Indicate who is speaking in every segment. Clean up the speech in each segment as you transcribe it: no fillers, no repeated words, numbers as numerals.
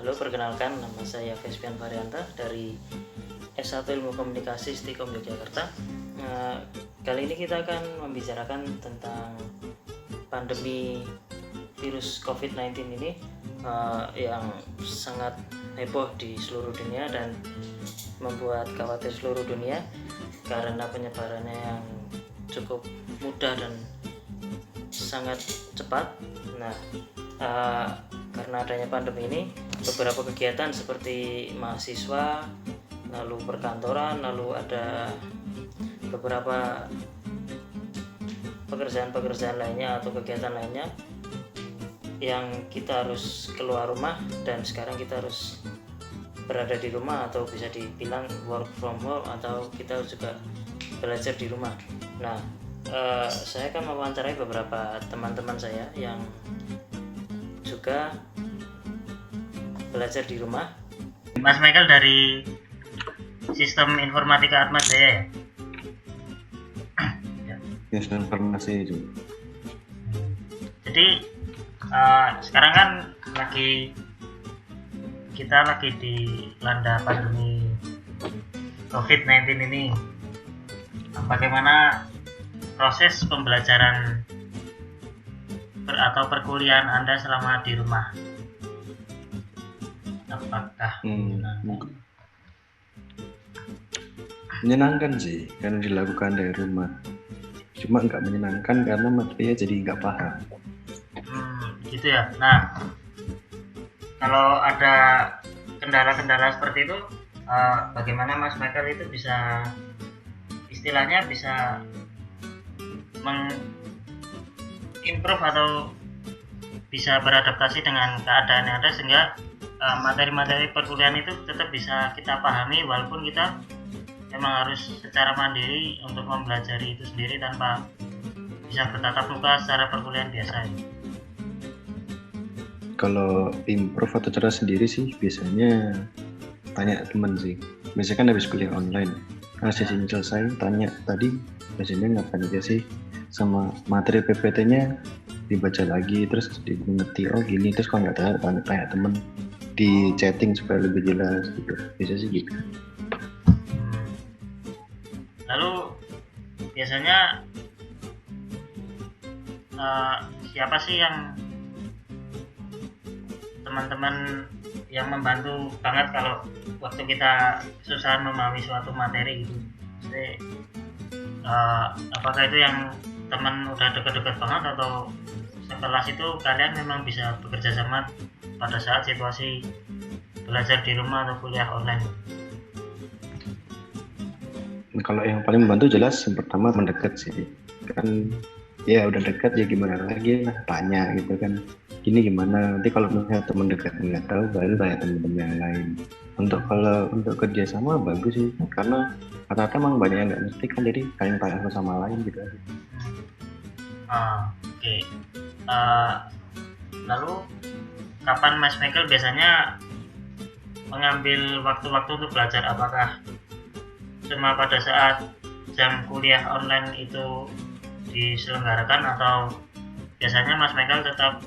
Speaker 1: Halo, perkenalkan nama saya Vespian Varianta dari S1 Ilmu Komunikasi Stikom Yogyakarta. Kali ini kita akan membicarakan tentang pandemi virus COVID-19 ini yang sangat heboh di seluruh dunia dan membuat khawatir seluruh dunia karena penyebarannya yang cukup mudah dan sangat cepat. Karena adanya pandemi ini, beberapa kegiatan seperti mahasiswa, lalu perkantoran, lalu ada beberapa pekerjaan lainnya atau kegiatan lainnya yang kita harus keluar rumah, dan sekarang kita harus berada di rumah atau bisa dibilang work from home, atau kita juga belajar di rumah. Saya akan mewawancarai beberapa teman-teman saya yang juga belajar di rumah.
Speaker 2: Mas Michael dari Sistem Informatika Atma Jaya ya?
Speaker 3: Sistem informasi itu.
Speaker 2: Jadi sekarang kan kita lagi dilanda pandemi COVID-19 ini. Bagaimana proses pembelajaran atau perkuliahan Anda selama di rumah? Apakah
Speaker 3: menyenangkan sih karena dilakukan dari rumah, cuma nggak menyenangkan karena materinya jadi nggak paham.
Speaker 2: Gitu ya. Nah, kalau ada kendala-kendala seperti itu, bagaimana Mas Michael itu bisa istilahnya bisa improve atau bisa beradaptasi dengan keadaan yang ada, sehingga materi-materi perkuliahan itu tetap bisa kita pahami walaupun kita memang harus secara mandiri untuk mempelajari itu sendiri tanpa bisa bertatap muka secara perkuliahan biasa.
Speaker 3: Kalau improve atau cara sendiri sih biasanya tanya temen sih. Biasanya kan habis kuliah online, karena sesinya selesai tanya tadi biasanya ngapain aja sih, sama materi PPT-nya dibaca lagi, terus dimengerti oh gini, terus kalau nggak tahu tanya temen di chatting supaya lebih jelas gitu. Bisa sih gitu.
Speaker 2: Lalu biasanya siapa sih yang teman-teman yang membantu banget kalau waktu kita kesusahan memahami suatu materi gitu? Jadi apakah itu yang teman udah deket-deket banget, atau sekelas itu kalian memang bisa bekerja sama pada saat situasi belajar di rumah atau kuliah online?
Speaker 3: Kalau yang paling membantu jelas yang pertama mendekat sih, kan ya udah dekat ya gimana lagi lah, tanya gitu kan, gini gimana, nanti kalau misalnya teman dekat nggak tahu baru tanya teman-teman yang lain. Kalau untuk kerjasama bagus sih, karena rata-rata emang banyak yang nggak ngerti kan, jadi kalian tanya satu sama lain gitu aja.
Speaker 2: Oke. Lalu kapan Mas Michael biasanya mengambil waktu-waktu untuk belajar? Apakah cuma pada saat jam kuliah online itu diselenggarakan, atau biasanya Mas Michael tetap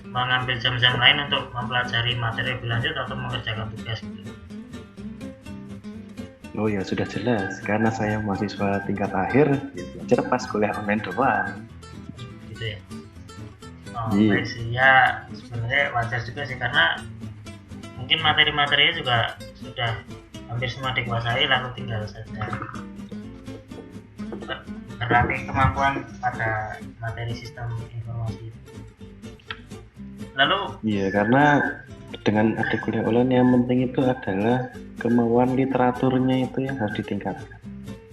Speaker 2: mengambil jam-jam lain untuk mempelajari materi lebih lanjut atau mengerjakan tugas gitu?
Speaker 3: Oh ya sudah jelas, karena saya mahasiswa tingkat akhir, belajar pas kuliah online doang.
Speaker 2: Gitu ya. Baik sih ya, sebenarnya wajar juga sih, karena mungkin materi-materinya juga sudah hampir semua dikuasai, lalu tinggal saja berlatih kemampuan pada materi sistem informasi. Lalu
Speaker 3: iya, karena dengan ada kuliah online yang penting itu adalah kemauan literaturnya itu yang harus ditingkatkan.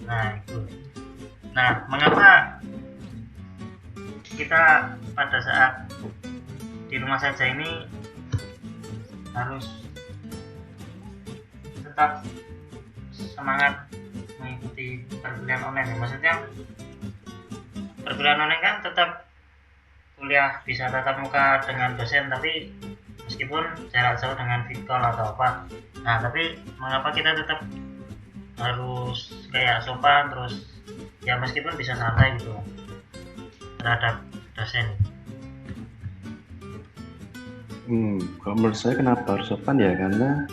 Speaker 2: Nah, mengapa kita pada saat di rumah saja ini harus tetap semangat mengikuti perkuliahan online? Maksudnya perkuliahan online kan tetap kuliah bisa tatap muka dengan dosen, tapi meskipun jarak jauh dengan video call atau apa. Nah, tapi mengapa kita tetap harus kayak sopan, terus ya meskipun bisa santai gitu terhadap dosen?
Speaker 3: Kalau menurut saya kenapa harus sopan ya, karena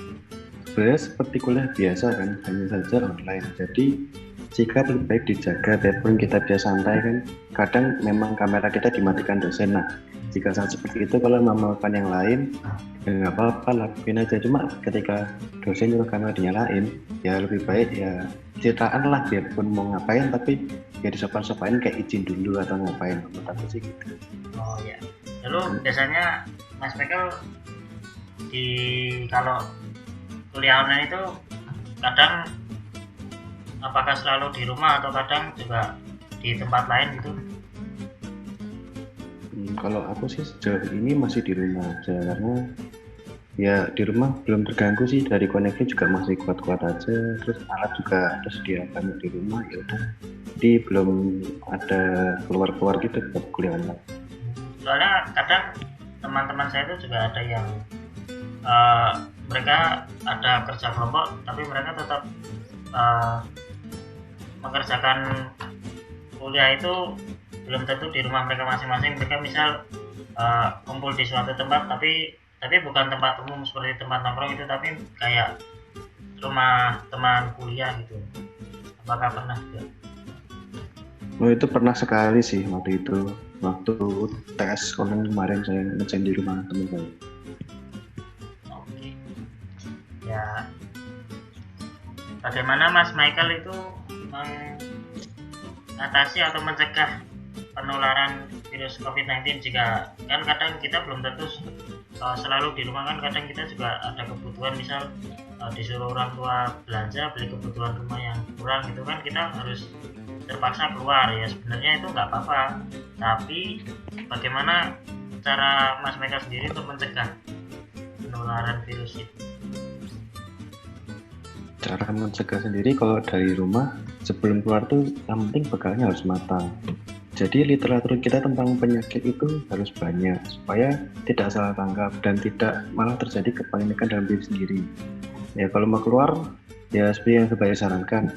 Speaker 3: sebenarnya seperti kuliah biasa kan, hanya saja online. Jadi sikap lebih baik dijaga, biarpun kita biasa santai kan. Kadang memang kamera kita dimatikan dosen. Nah, jika saat seperti itu kalau mau melakukan yang lain, ya nggak apa-apa, lakuin aja. Cuma ketika dosen nyuruh kamera dinyalain, ya lebih baik ya ceritaan lah, biarpun mau ngapain, tapi ya disopan-sopain kayak izin dulu atau ngapain. Menurut aku sih gitu.
Speaker 2: Oh ya. Lalu biasanya Mas Michael kalau kuliah online itu kadang apakah selalu di rumah atau kadang juga di tempat lain gitu?
Speaker 3: Kalau aku sih sejauh ini masih di rumah aja, karena ya di rumah belum terganggu sih, dari koneksi juga masih kuat-kuat aja, terus alat juga tersedia banyak di rumah, ya udah. Jadi belum ada keluar-keluar gitu buat kuliah online.
Speaker 2: Soalnya kadang teman-teman saya itu juga ada yang mereka ada kerja kelompok tapi mereka tetap mengerjakan kuliah itu belum tentu di rumah mereka masing-masing. Mereka misal kumpul di suatu tempat tapi bukan tempat umum seperti tempat nongkrong itu, tapi kayak rumah teman kuliah gitu. Apakah pernah juga?
Speaker 3: Oh, itu pernah sekali sih waktu tes online kemarin, saya ngerjain di rumah teman saya.
Speaker 2: Oke. Ya, bagaimana Mas Michael itu mengatasi atau mencegah penularan virus COVID-19? Jika kan kadang kita belum tentu selalu di rumah, kan kadang kita juga ada kebutuhan, misal disuruh orang tua belanja beli kebutuhan rumah yang kurang gitu kan, kita harus terpaksa keluar. Ya sebenarnya itu nggak apa-apa, tapi bagaimana cara Mas Michael sendiri untuk mencegah penularan virus itu?
Speaker 3: Cara mencegah sendiri kalau dari rumah, sebelum keluar tuh yang penting bekalnya harus matang. Jadi literatur kita tentang penyakit itu harus banyak, supaya tidak salah tangkap dan tidak malah terjadi kepanikan dalam diri sendiri. Ya kalau mau keluar, ya seperti yang saya sarankan,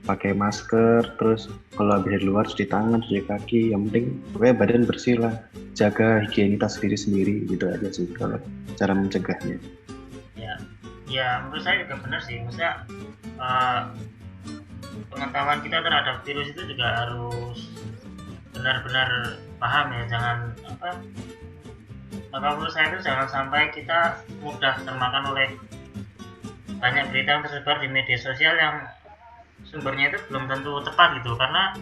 Speaker 3: pakai masker, terus kalau habis dari luar cuci tangan, cuci kaki, yang penting pokoknya badan bersih lah, jaga higienitas diri sendiri, gitu aja sih kalau cara mencegahnya.
Speaker 2: Ya menurut saya juga benar sih, maksudnya pengetahuan kita terhadap virus itu juga harus benar-benar paham ya, jangan menurut saya itu jangan sampai kita mudah termakan oleh banyak berita yang tersebar di media sosial yang sumbernya itu belum tentu tepat gitu, karena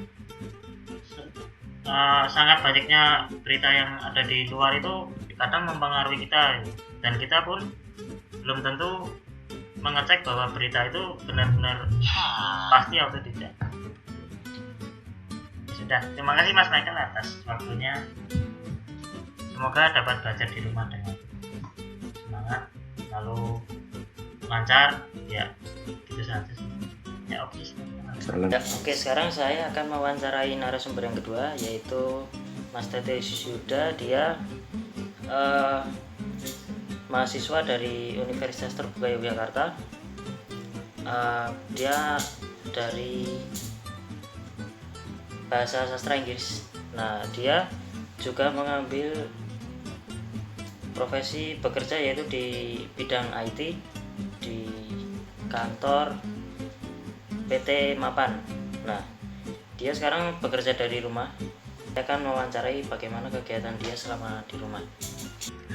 Speaker 2: sangat banyaknya berita yang ada di luar itu kadang mempengaruhi kita, dan kita pun belum tentu mengecek bahwa berita itu benar-benar pasti atau tidak. Sudah, terima kasih Mas Michael atas waktunya. Semoga dapat belajar di rumah dengan semangat, lalu lancar. Ya, gitu saja sih. Ya, oke.
Speaker 3: Salam.
Speaker 1: Ya, oke, sekarang saya akan mewawancarai narasumber yang kedua, yaitu Mas Tete Susyuda. Dia mahasiswa dari Universitas Terbuka Yogyakarta. Dia dari bahasa sastra Inggris. Nah, dia juga mengambil profesi bekerja yaitu di bidang IT di kantor PT Mapan. Nah, dia sekarang bekerja dari rumah. Saya akan mewawancarai bagaimana kegiatan dia selama di rumah.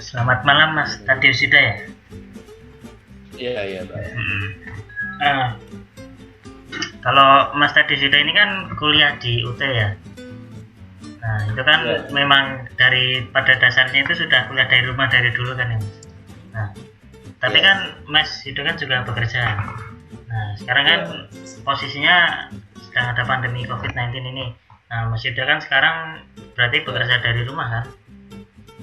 Speaker 2: Selamat malam Mas Tete Susyuda ya.
Speaker 4: Iya Pak.
Speaker 2: Kalau Mas Tete Susyuda ini kan kuliah di UT ya. Nah itu kan memang pada dasarnya itu sudah kuliah dari rumah dari dulu kan ya Mas. Nah tapi kan Mas itu kan juga bekerja. Nah sekarang kan posisinya sedang ada pandemi COVID-19 ini. Nah Mas Yuda kan sekarang berarti bekerja dari rumah kan.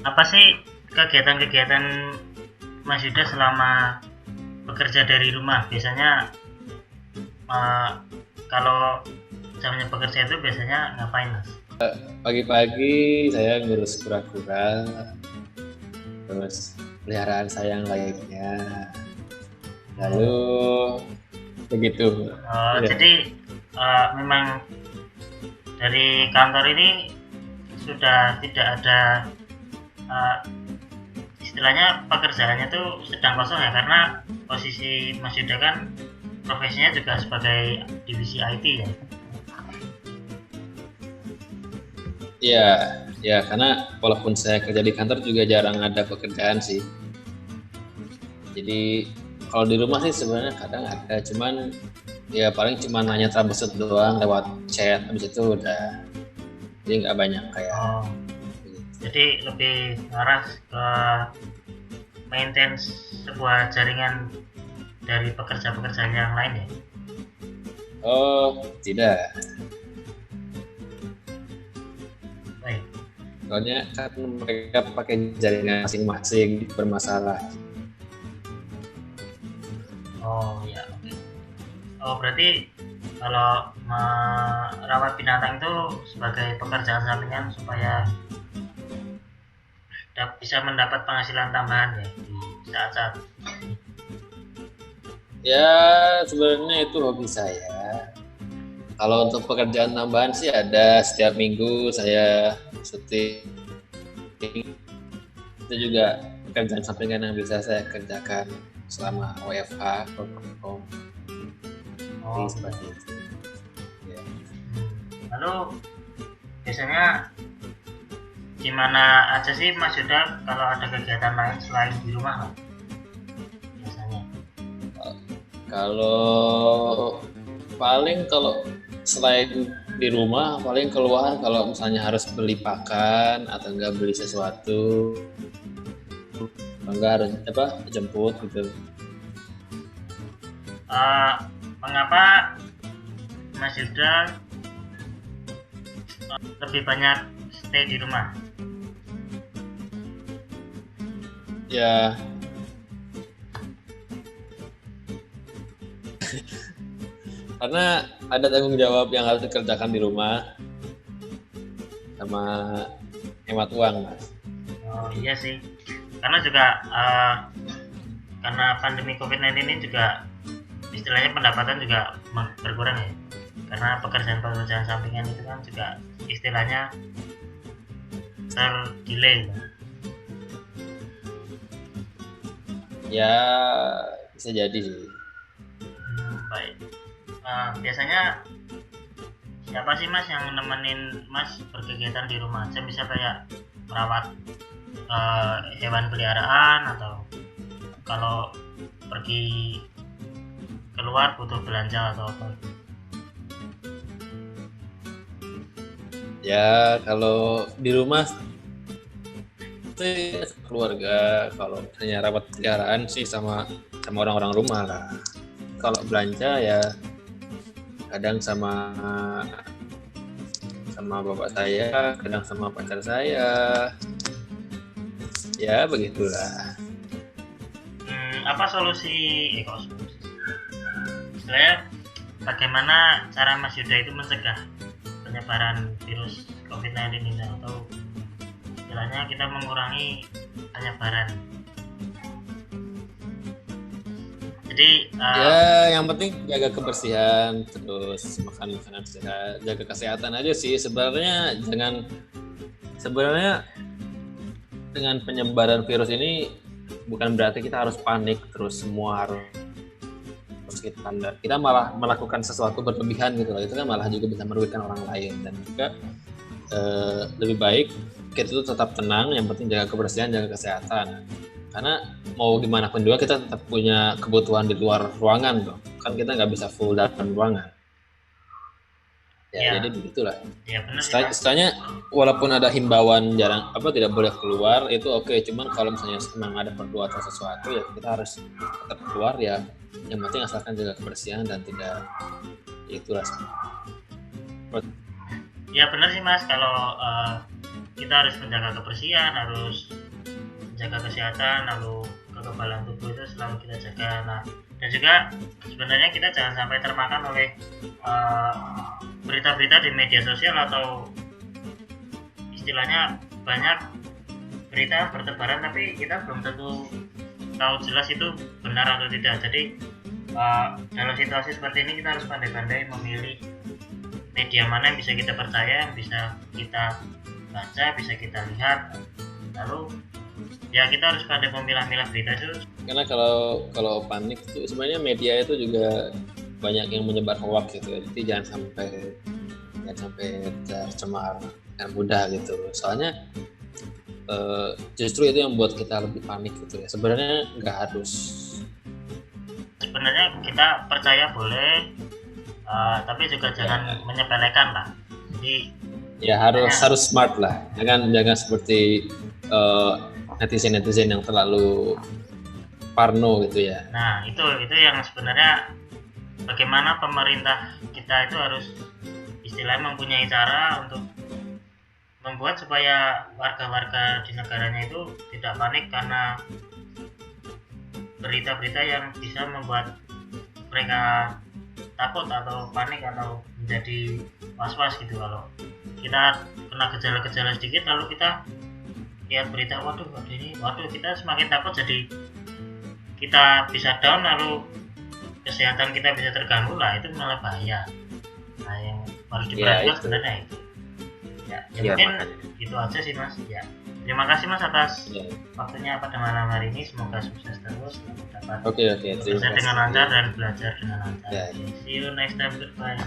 Speaker 2: Apa sih kegiatan-kegiatan Mas Yuda selama bekerja dari rumah? Biasanya kalau jamnya bekerja itu biasanya ngapain Mas?
Speaker 4: Pagi-pagi saya ngurus kura-kura, terus peliharaan saya yang lainnya, lalu begitu.
Speaker 2: Jadi memang dari kantor ini sudah tidak ada istilahnya pekerjaannya tuh sedang kosong ya, karena posisi Mas Yuda kan profesinya juga sebagai divisi IT ya.
Speaker 4: Iya, ya karena walaupun saya kerja di kantor juga jarang ada pekerjaan sih. Jadi kalau di rumah sih sebenarnya kadang ada, cuman ya paling cuma nanya troubleshoot doang lewat chat, habis itu udah. Jadi nggak banyak kayak
Speaker 2: Oh,
Speaker 4: gitu.
Speaker 2: jadi lebih ngarah ke maintain sebuah jaringan dari pekerja-pekerjaan yang lain ya.
Speaker 4: Oh, tidak.
Speaker 2: Baik.
Speaker 4: Soalnya kan mereka pakai jaringan masing-masing bermasalah.
Speaker 2: Oh ya, oke. Oh berarti kalau merawat binatang itu sebagai pekerjaan sampingan supaya bisa mendapat penghasilan tambahan ya di saat-saat.
Speaker 4: Ya, sebenarnya itu hobi saya. Kalau untuk pekerjaan tambahan sih ada, setiap minggu saya syuting. Itu juga pekerjaan sampingan yang bisa saya kerjakan selama WFH work from home.
Speaker 2: Oh,
Speaker 4: Seperti itu. Ya.
Speaker 2: lalu biasanya gimana aja sih Mas Yuda kalau ada kegiatan lain selain di rumah, Mas? Biasanya.
Speaker 4: Kalau selain di rumah paling keluar kalau misalnya harus beli pakan atau enggak beli sesuatu, enggak harus jemput gitu.
Speaker 2: Mengapa Mas Yuda lebih banyak stay di rumah?
Speaker 4: Ya, karena ada tanggung jawab yang harus dikerjakan di rumah sama hemat uang, Mas.
Speaker 2: Oh iya sih, karena juga karena pandemi COVID-19 ini juga istilahnya pendapatan juga berkurang ya, karena pekerjaan-pekerjaan sampingan itu kan juga istilahnya terdelay.
Speaker 4: Ya, bisa jadi sih.
Speaker 2: Baik. Biasanya siapa sih Mas yang nemenin Mas berkegiatan di rumah aja, bisa kayak merawat hewan peliharaan, atau kalau pergi keluar butuh belanja atau apa?
Speaker 4: Ya, kalau di rumah sih keluarga, kalau misalnya rawat peliharaan sih sama orang-orang rumah lah. Kalau belanja ya kadang sama bapak saya, kadang sama pacar saya. Ya begitulah.
Speaker 2: Apa solusi? Istilahnya bagaimana cara Mas Yuda itu mencegah penyebaran virus COVID-19 ini, atau istilahnya kita mengurangi penyebaran? Jadi
Speaker 4: Ya yang penting jaga kebersihan, terus makan makanan sehat, jaga kesehatan aja sih. Sebenarnya dengan penyebaran virus ini bukan berarti kita harus panik terus semua harus kita malah melakukan sesuatu berlebihan gitu loh. Itu kan malah juga bisa merugikan orang lain, dan juga lebih baik kita itu tetap tenang, yang penting jaga kebersihan, jaga kesehatan. Karena mau gimana pun juga kita tetap punya kebutuhan di luar ruangan dong. Kan kita nggak bisa full dalam ruangan. Ya, jadi begitulah.
Speaker 2: Ya benar sih, Mas.
Speaker 4: Istilahnya walaupun ada himbauan tidak boleh keluar itu oke. Cuman kalau misalnya memang ada perlu atau sesuatu ya kita harus tetap keluar ya. Yang penting asalkan jaga kebersihan dan tidak itulah.
Speaker 2: Ya benar sih Mas, kalau kita harus menjaga kebersihan, harus menjaga kesehatan, lalu kekebalan tubuh itu selalu kita jaga. Nah, dan juga sebenarnya kita jangan sampai termakan oleh berita-berita di media sosial, atau istilahnya banyak berita bertebaran tapi kita belum tentu tahu jelas itu benar atau tidak. Jadi dalam situasi seperti ini kita harus pandai-pandai memilih media mana yang bisa kita percaya, yang bisa kita baca, bisa kita lihat, lalu ya kita harus pada memilah-milah berita itu.
Speaker 4: Karena kalau panik itu sebenarnya media itu juga banyak yang menyebar hoax gitu ya. Jadi jangan sampai tercemar dengan mudah gitu. Soalnya justru itu yang membuat kita lebih panik gitu ya. Sebenarnya nggak harus.
Speaker 2: Sebenarnya kita percaya boleh, tapi juga jangan menyepelekan lah. Jadi
Speaker 4: ya harus smart lah. Jangan seperti netizen yang terlalu parno gitu ya.
Speaker 2: Nah itu yang sebenarnya bagaimana pemerintah kita itu harus istilahnya mempunyai cara untuk membuat supaya warga-warga di negaranya itu tidak panik karena berita-berita yang bisa membuat mereka takut atau panik atau menjadi was-was gitu. Kalau kita kena gejala-gejala sedikit lalu kita lihat berita, waduh kita semakin takut, jadi kita bisa down, lalu kesehatan kita bisa terganggu lah, itu malah bahaya. Nah yang harus diperhatikan sebenarnya itu ya mungkin makanya. Itu aja sih Mas ya. Terima kasih Mas atas waktunya pada malam hari ini, semoga sukses terus dapat
Speaker 4: Oke,
Speaker 2: bekerja dengan lancar dan belajar dengan lancar. See you next time, goodbye.